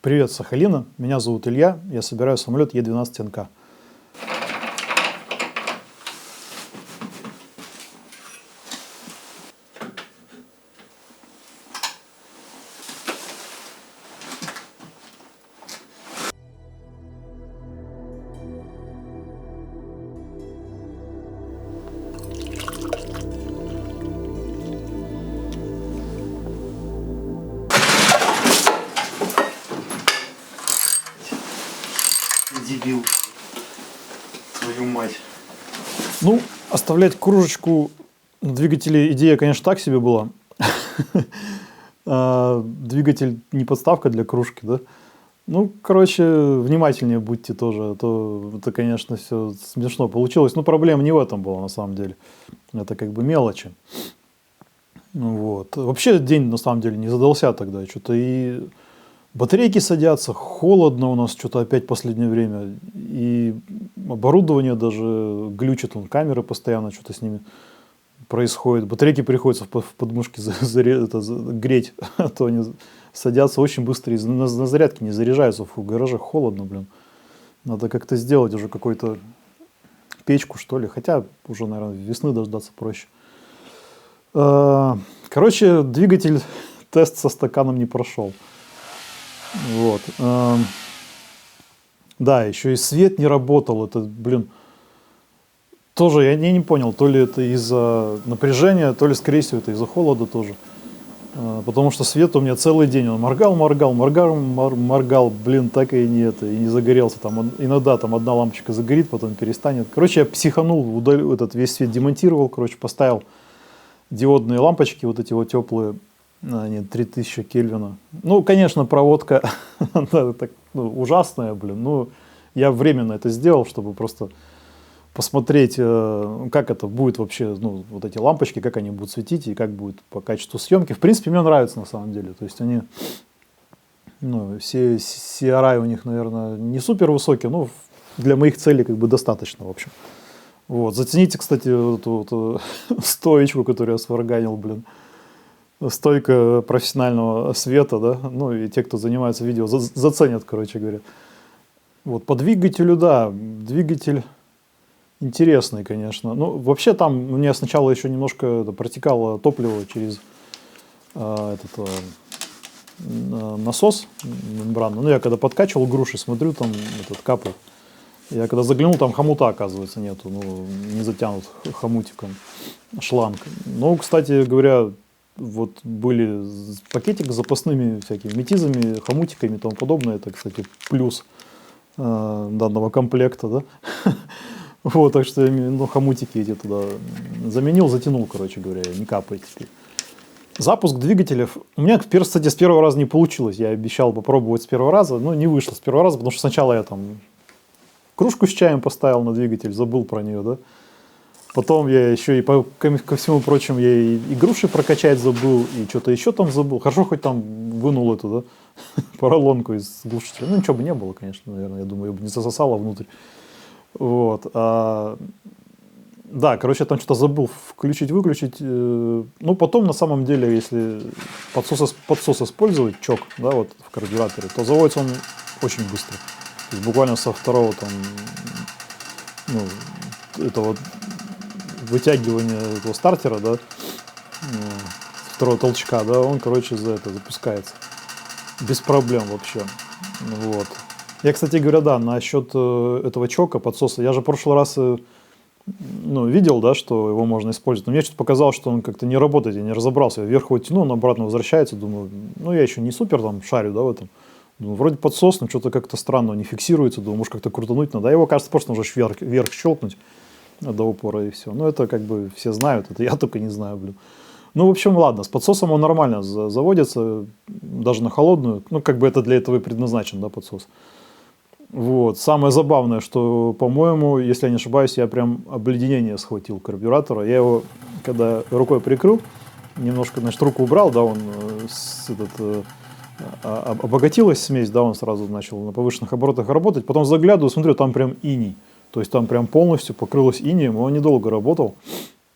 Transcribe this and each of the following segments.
Привет, Сахалина. Меня зовут Илья. Я собираю самолет Е-12НК. Дебил. Твою мать. Ну, оставлять кружечку на двигателе идея, конечно, так себе была. Двигатель не подставка для кружки, да? Ну, короче, внимательнее будьте тоже, а то это, конечно, все смешно получилось. Но проблема не в этом была, на самом деле. Это как бы мелочи. Вот. Вообще день, на самом деле, не задался тогда. Что-то и батарейки садятся, холодно у нас что-то опять в последнее время. И оборудование даже глючит, камеры постоянно что-то с ними происходит. Батарейки приходится в подмышке греть, а то они садятся очень быстро и на зарядке не заряжаются. В гараже холодно, блин. Надо как-то сделать уже какую-то печку, что ли. Хотя уже, наверное, весны дождаться проще. Короче, двигатель тест со стаканом не прошел. Вот. Да, еще и свет не работал. Это, блин, тоже я не понял, то ли это из-за напряжения, то ли, скорее всего, это из-за холода тоже. Потому что свет у меня целый день, он моргал, блин, так и не загорелся. Там иногда там одна лампочка загорит, потом перестанет. Короче, я психанул, весь свет демонтировал, короче, поставил диодные лампочки, вот эти вот теплые, они 3000 Кельвина. Ну, конечно, проводка ужасная, блин. Ну, я временно это сделал, чтобы просто посмотреть, как это будет вообще, ну, вот эти лампочки, как они будут светить и как будет по качеству съемки. В принципе, мне нравится на самом деле. То есть они, ну, все CRI у них, наверное, не супер высокие, но для моих целей как бы достаточно, в общем. Вот. Зацените, кстати, вот эту вот стоечку, которую я сварганил, блин. Стойка профессионального света, да, ну и те, кто занимается видео, заценят, короче говоря. Вот по двигателю, да, двигатель интересный, конечно. Ну, вообще там у меня сначала еще немножко протекало топливо через насос мембранный. Ну, я когда подкачивал груши, смотрю, там капает. Я когда заглянул, там хомута, оказывается, нету, ну, не затянут хомутиком шланг. Ну, кстати говоря, вот были пакетик с запасными всякими метизами, хомутиками и тому подобное. Это, кстати, плюс данного комплекта, да. Вот, так что я хомутики эти туда заменил, затянул, короче говоря, не капает теперь. Запуск двигателя. У меня, кстати, с первого раза не получилось. Я обещал попробовать с первого раза, но не вышло с первого раза, потому что сначала я там кружку с чаем поставил на двигатель, забыл про нее, да. Потом я еще и, ко всему прочему, я и груши прокачать забыл, и что-то еще там забыл. Хорошо, хоть там вынул эту, да, поролонку из глушителя. Ну, ничего бы не было, конечно, наверное. Я думаю, я бы не засосало внутрь. Вот. Да, короче, я там что-то забыл включить-выключить. Ну, потом, на самом деле, если подсос использовать, чок, да, вот в карбюраторе, то заводится он очень быстро. То есть буквально со второго там, ну, этого вытягивания этого стартера, да, второго толчка, да, он, короче, запускается. Без проблем вообще. Вот. Я, кстати говоря, да, насчет этого чока, подсоса, я же в прошлый раз, ну, видел, да, что его можно использовать, но мне что-то показалось, что он как-то не работает, я не разобрался, я вверх его тяну, он обратно возвращается, думаю, ну, я еще не супер там шарю, да, в этом. Думаю, вроде подсос, но что-то как-то странно не фиксируется, думаю, может, как-то крутануть надо. А его, кажется, просто нужно вверх щелкнуть до упора и все. Ну, это как бы все знают, это я только не знаю, блин. Ну, в общем, ладно, с подсосом он нормально заводится, даже на холодную. Ну, как бы это для этого и предназначен, да, подсос. Вот. Самое забавное, что, по-моему, если я не ошибаюсь, я прям обледенение схватил карбюратора. Я его, когда рукой прикрыл, немножко, значит, руку убрал, да, он обогатилась смесь, да, он сразу начал на повышенных оборотах работать. Потом заглядываю, смотрю, там прям иней. То есть там прям полностью покрылось инеем, и он недолго работал.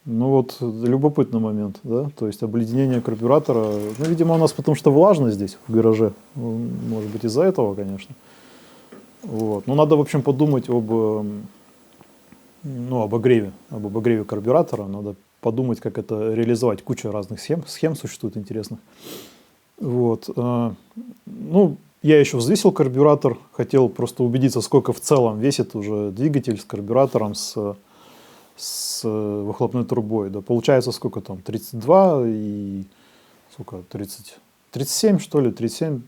Ну вот, любопытный момент, да, то есть обледенение карбюратора, ну, видимо, у нас потому что влажно здесь, в гараже, может быть, из-за этого, конечно. Вот, ну, надо, в общем, подумать ну, об обогреве карбюратора, надо подумать, как это реализовать, куча разных схем существует интересных. Вот, ну, я еще взвесил карбюратор, хотел просто убедиться, сколько в целом весит уже двигатель с карбюратором, с выхлопной трубой. Да, получается, сколько там, 32 и сколько, 37, что ли, 37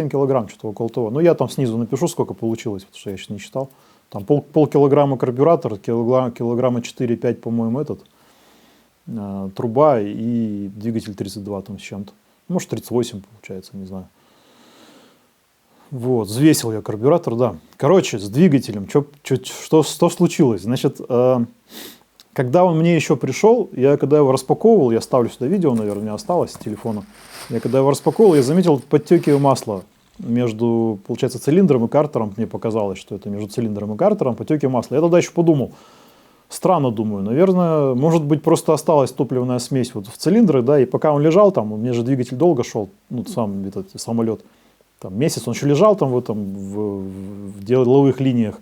килограмм, что-то около того. Ну, я там снизу напишу, сколько получилось, потому что я еще не считал. Там полкилограмма карбюратор, килограмма 4-5, по-моему, труба и двигатель 32 там с чем-то. Может, 38 получается, не знаю. Вот, взвесил я карбюратор, да. Короче, с двигателем, что случилось? Значит, когда он мне еще пришел, когда его распаковывал, я ставлю сюда видео, наверное, у меня осталось с телефона. Когда его распаковывал, я заметил подтеки масла между, получается, цилиндром и картером. Мне показалось, что это между цилиндром и картером потеки масла. Я тогда еще подумал, странно думаю, наверное, может быть, просто осталась топливная смесь вот в цилиндрах, да, и пока он лежал там, у меня же двигатель долго шел, ну, сам этот самолет, там месяц он еще лежал там в деловых линиях.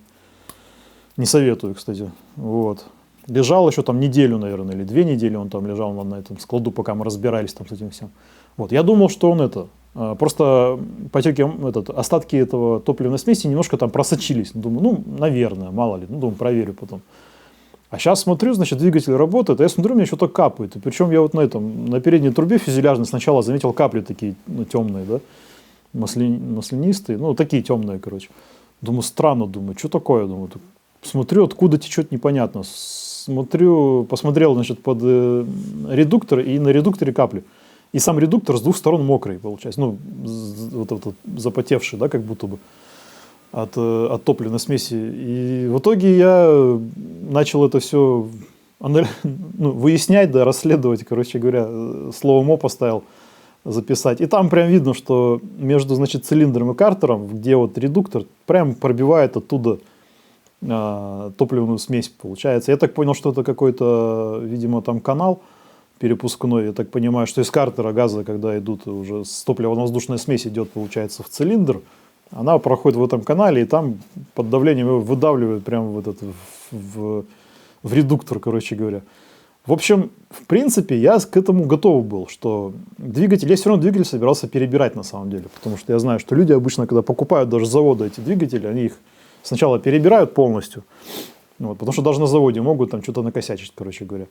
Не советую, кстати, вот. Лежал еще там неделю, наверное, или 2 недели он там лежал на этом складу, пока мы разбирались там с этим всем. Вот, я думал, что он просто потеки, остатки этого топливной смеси немножко там просочились. Думаю, ну, наверное, мало ли, ну, думаю, проверю потом. А сейчас смотрю, значит, двигатель работает, а я смотрю, у меня что-то капает. И причем я вот на передней трубе фюзеляжной сначала заметил капли такие, ну, темные, да, маслянистые, ну, такие темные, короче. Думаю, странно, что такое, думаю, смотрю, откуда течет, непонятно. Посмотрел, значит, под редуктор, и на редукторе капли. И сам редуктор с двух сторон мокрый, получается, ну, вот запотевший, да, как будто бы от топливной смеси. И в итоге я начал это все выяснять, да, расследовать, короче говоря, словом «о» поставил записать. И там прям видно, что между, значит, цилиндром и картером, где вот редуктор, прям пробивает оттуда топливную смесь, получается. Я так понял, что это какой-то, видимо, там канал перепускной. Я так понимаю, что из картера газа, когда идут уже с топливо-воздушная смесь идет, получается, в цилиндр, она проходит в этом канале, и там под давлением его выдавливает прямо в редуктор, короче говоря. В общем, в принципе, я к этому готов был, что я все равно двигатель собирался перебирать на самом деле, потому что я знаю, что люди обычно, когда покупают даже с завода эти двигатели, они их сначала перебирают полностью, вот, потому что даже на заводе могут там что-то накосячить, короче говоря.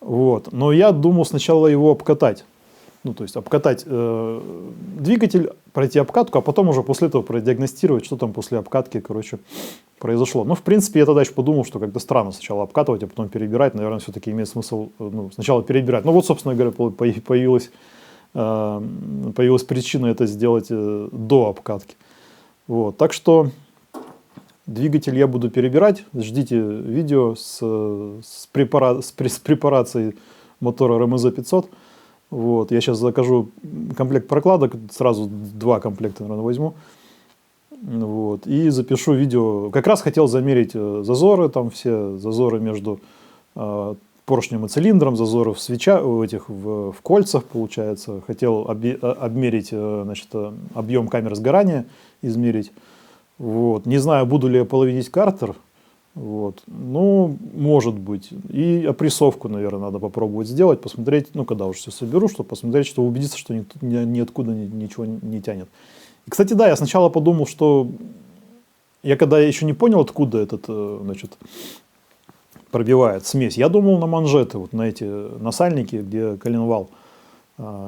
Вот. Но я думал сначала его обкатать. Ну, то есть обкатать двигатель, пройти обкатку, а потом уже после этого продиагностировать, что там после обкатки, короче, произошло. Ну, в принципе, я тогда еще подумал, что как-то странно сначала обкатывать, а потом перебирать. Наверное, все-таки имеет смысл сначала перебирать. Ну, вот, собственно говоря, появилась причина это сделать до обкатки. Вот. Так что двигатель я буду перебирать. Ждите видео с препарацией мотора РМЗ-500. Вот. Я сейчас закажу комплект прокладок, сразу 2 комплекта, наверное, возьму. Вот. И запишу видео. Как раз хотел замерить зазоры, там все зазоры между поршнем и цилиндром, зазоры в кольцах, получается. Хотел обмерить, значит, объем камер сгорания, измерить. Вот. Не знаю, буду ли я половинить картер. Вот. Ну, может быть. И опрессовку, наверное, надо попробовать сделать, посмотреть, ну, когда уже все соберу, чтобы посмотреть, чтобы убедиться, что ниоткуда ничего не тянет. И, кстати, да, я сначала подумал, что я когда еще не понял, откуда этот, значит, пробивает смесь, я думал на манжеты, вот на эти насальники, где коленвал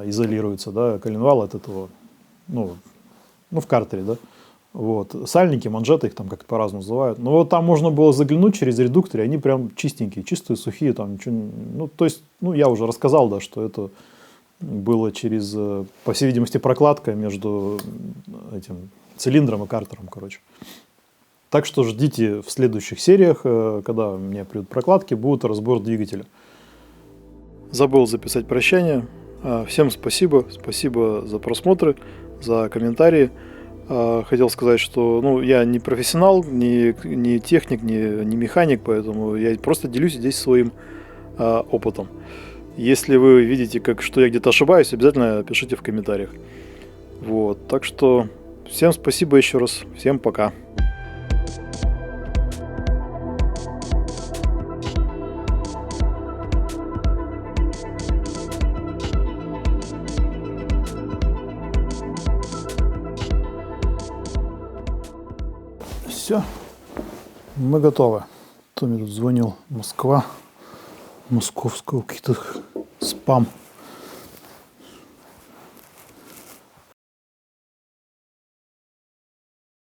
изолируется, да, коленвал от этого, ну, в картере, да. Вот. Сальники, манжеты, их там как-то по-разному называют. Но вот там можно было заглянуть через редуктор, и они прям чистенькие, чистые, сухие. Там ничего, ну, то есть, ну, я уже рассказал, да, что это было через, по всей видимости, прокладка между этим цилиндром и картером, короче. Так что ждите в следующих сериях, когда у меня придут прокладки, будет разбор двигателя. Забыл записать прощание. Всем спасибо. Спасибо за просмотры, за комментарии. Хотел сказать, что, ну, я не профессионал, не техник, не механик, поэтому я просто делюсь здесь своим опытом. Если вы видите, что я где-то ошибаюсь, обязательно пишите в комментариях. Вот, так что всем спасибо еще раз, всем пока. Все, мы готовы. Кто мне тут звонил? Москва, московского какие-то спам.